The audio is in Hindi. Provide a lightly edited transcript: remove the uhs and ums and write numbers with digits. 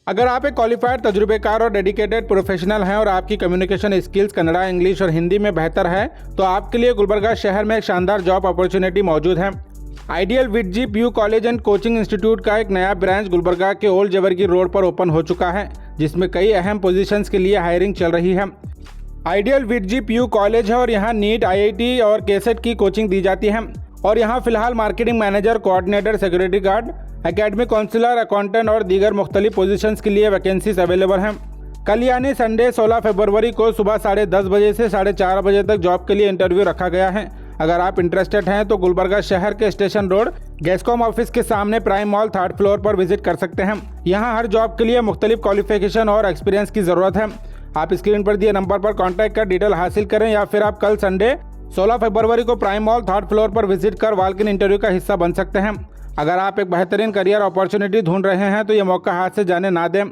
अगर आप एक क्वालिफाइड, तजुर्बेकार और डेडिकेटेड प्रोफेशनल हैं और आपकी कम्युनिकेशन स्किल्स कन्नड़ा, इंग्लिश और हिंदी में बेहतर है तो आपके लिए गुलबर्गा शहर में एक शानदार जॉब अपॉर्चुनिटी मौजूद है। आइडियल विटजी PU college and coaching institute का एक नया ब्रांच गुलबर्गा के ओल्ड जबरगी रोड पर ओपन हो चुका है, जिसमें कई अहम पोजीशंस के लिए हायरिंग चल रही है। आइडियल विटजी पीयू कॉलेज है और यहाँ नीट, IIT और केसेट की कोचिंग दी जाती है और यहाँ फिलहाल marketing manager, coordinator, security guard, academic counsellor, accountant और दीगर मुख्तलिफ पोजीशंस के लिए वैकेंसीज अवेलेबल हैं। कल यानी संडे 16 फरवरी को सुबह 10:30 बजे से 4:30 बजे तक जॉब के लिए इंटरव्यू रखा गया है। अगर आप इंटरेस्टेड हैं तो गुलबर्गा शहर के स्टेशन रोड गैसकॉम ऑफिस के सामने प्राइम मॉल 3rd फ्लोर पर विजिट कर सकते हैं। यहाँ हर जॉब के लिए मुख्तलिफ क्वालिफिकेशन और एक्सपीरियंस की ज़रूरत है। आप स्क्रीन पर दिए नंबर पर कॉन्टैक्ट कर डिटेल हासिल करें या फिर आप कल संडे 16 फरवरी को प्राइम मॉल 3rd फ्लोर पर विजिट कर वॉक इन इंटरव्यू का हिस्सा बन सकते हैं। अगर आप एक बेहतरीन करियर अपॉर्चुनिटी ढूंढ रहे हैं तो ये मौका हाथ से जाने ना दें।